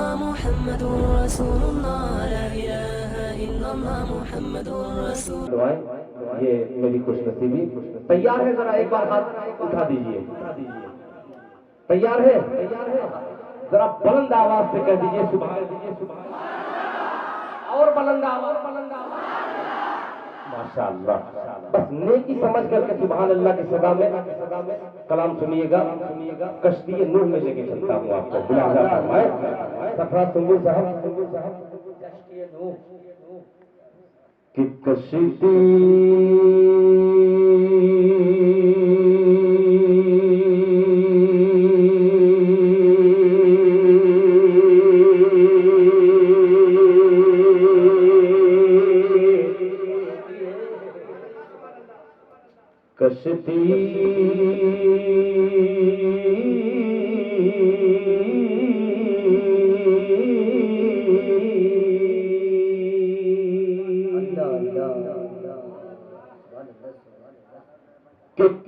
illallah Muhammadur Rasulullah, la ilaha illallah Muhammadur Rasulullah. یہ میری خوش نصیبی تیار ہے؟ ذرا ایک بار ہاتھ اٹھا دیجئے. تیار ہے؟ ذرا بلند آواز سے کہہ دیجئے سبحان. اور بلند آواز. ماشاءاللہ. بس نیکی سمجھ کر کے سبحان اللہ کی صدا میں کلام سنیے گا. کشتی نوح میں لے کے چلتا ہوں آپ کو. ملاحظہ فرمائے سفرا سنگو صاحب. کشتی نوح کہ کشتی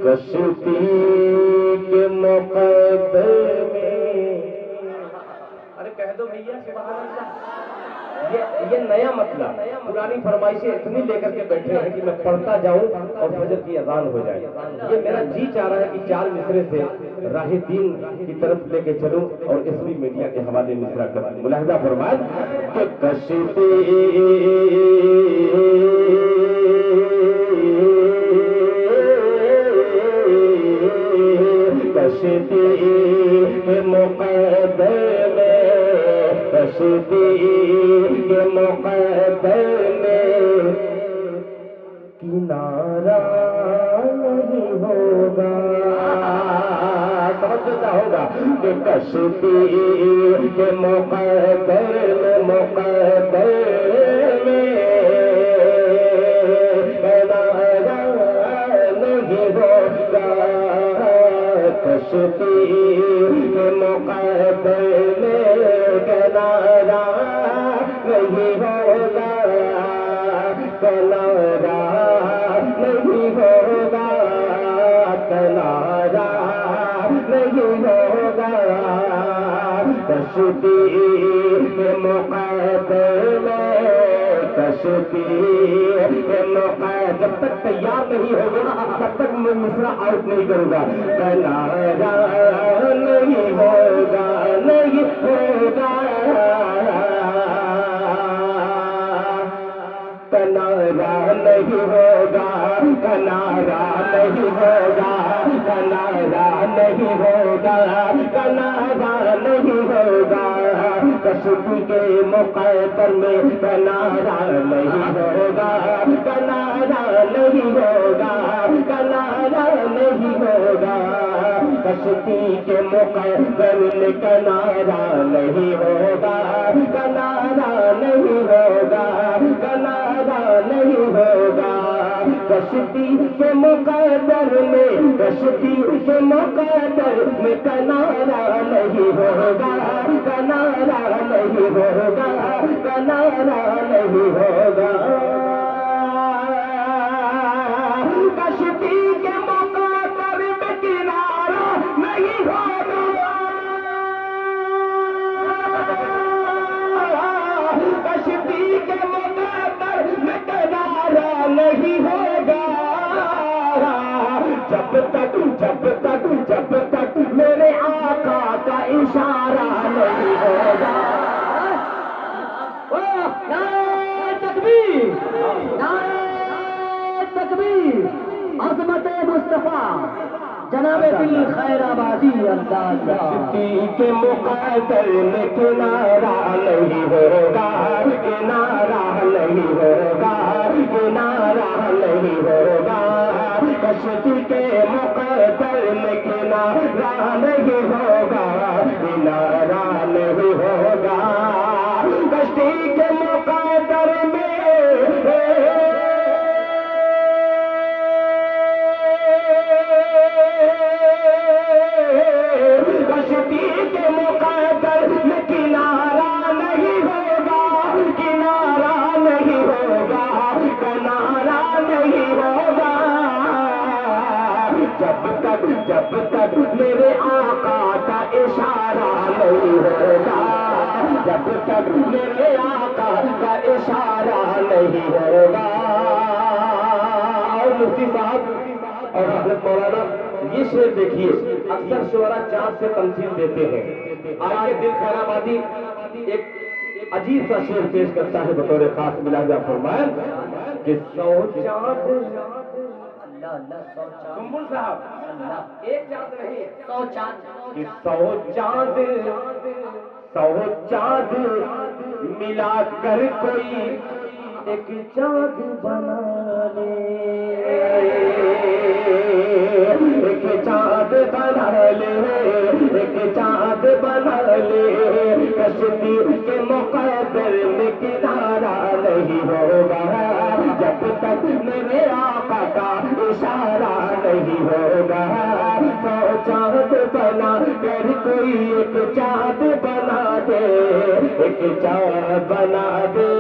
کشتی کے مقدر میں. ارے کہہ دو بھیا سبحان اللہ. یہ نیا مطلب پرانی فرمائشیں اتنی لے کر کے بیٹھے ہیں کہ میں پڑھتا جاؤں اور فجر کی اذان ہو جائے. یہ میرا جی چاہ رہا ہے کہ 4 مصرے سے راہ دین کی طرف لے کے چلوں اور اس بھی میڈیا کے حوالے مصرع کروں. ملاحظہ فرمائے کہ کشتی کشتی کے مقدر میں کشتی کے مقدر میں کنارہ نہیں ہوگا. توجہ ہوگا کہ کشتی کے مقدر میں کشتی کے مقدر میں کنارہ نہیں ہوگا. کنارہ نہیں ہوگا. کنارہ نہیں ہوگا. کشتی کے مقدر میں کشتی کے مقدر. جب تک تیار نہیں ہوگا تب تک میں مصرع آؤٹ نہیں کروں گا. کنارہ نہیں ہوگا. نہیں ہوگا. کنارہ نہیں ہوگا. کنارہ نہیں ہوگا. کنارہ نہیں ہوگا. کنارہ نہیں ہوگا. کشتی کے مقدر میں کنارہ نہیں ہوگا. کنارہ نہیں ہوگا. کنارہ نہیں ہوگا. کشتی کے مقدر میں کنارہ نہیں ہوگا. کنارہ نہیں ہوگا. کنارہ نہیں ہوگا. کشتی کے مقدر میں کشتی کے مقدر میں کنارہ نہیں ہوگا. کنارہ نہیں ہوگا. کنارہ نہیں ہوگا. کشتی کے مقدر میں کنارہ نہیں ہوگا. کشتی کے مقدر میں کنارہ نہیں ہوگا. جب تک میرے آقا کا اشارہ نہیں ہوگا. نعرہ تکبیر. نعرہ تکبیر. عظمت مصطفیٰ جناب دل خیر آبادی انداز. کشتی کے مقدر میں کنارہ نہیں ہوگا. کنارہ نہیں ہوگا. کنارہ نہیں ہوگا. کشتی کے مقدر میں کنارہ نہیں ہوگا. کنارہ نہیں ہوگا. کشتی کے مقدر میں کشتی کے مقدر میں کنارہ نہیں ہوگا. کنارہ نہیں ہوگا. کنارہ نہیں ہوگا. جب تک میرے آقا کا اشارہ نہیں ہوگا. جب تک میرے آقا کا اشارہ نہیں ہوگا. اور مفتی صاحب اور حضرت مولانا یہ شعر دیکھیے, اکثر شعرا چاند سے تمثیل دیتے ہیں. آئیے دل خیر آبادی ایک عجیب سا شعر پیش کرتا ہے بطور خاص ملاحظہ فرمائیں کہ 100 چاند سنبل صاحب ایک چاند نہیں 100 چاند کہ 100 چاند 100 چاند ملا کر کوئی ایک چاند بنا لے, ایک چاند بنا لے, ایک چاند بنا لے. کشتی کے مقدر میں کنارہ نہیں ہوگا جب تک میرے آقا کا اشارہ نہیں ہوگا. 100 چاند بنا کر کوئی ایک چاند بنا دے, ایک چاند بنا دے.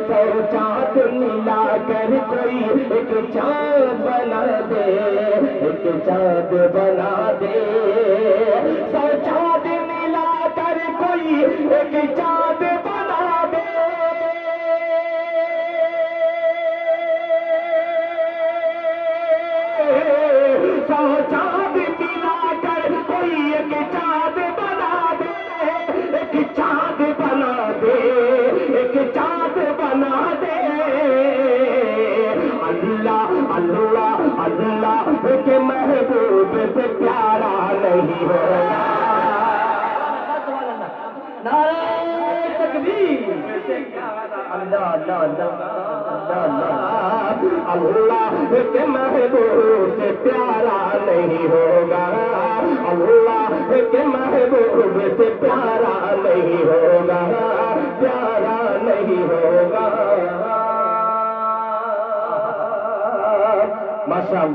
100 چاند ملا کر کوئی ایک چاند بنا دے, ایک چاند بنا دے. 100 چاند ملا کر کوئی ایک چاند بنا دے. 100 چاند ملا کر کوئی ایک چاند بنا دے, ایک چاند بنا دے, ایک چاند بنا دے. اللہ اللہ اللہ کے محبوب سے پیارا نہیں ہوگا. نعرہ تکبیر. اللہ اللہ اللہ اللہ اللہ کے محبوب سے پیارا نہیں ہوگا. اللہ کے محبوب سے پیارا نہیں ہوگا, پیارا نہیں ہوگا. ماشاء اللہ.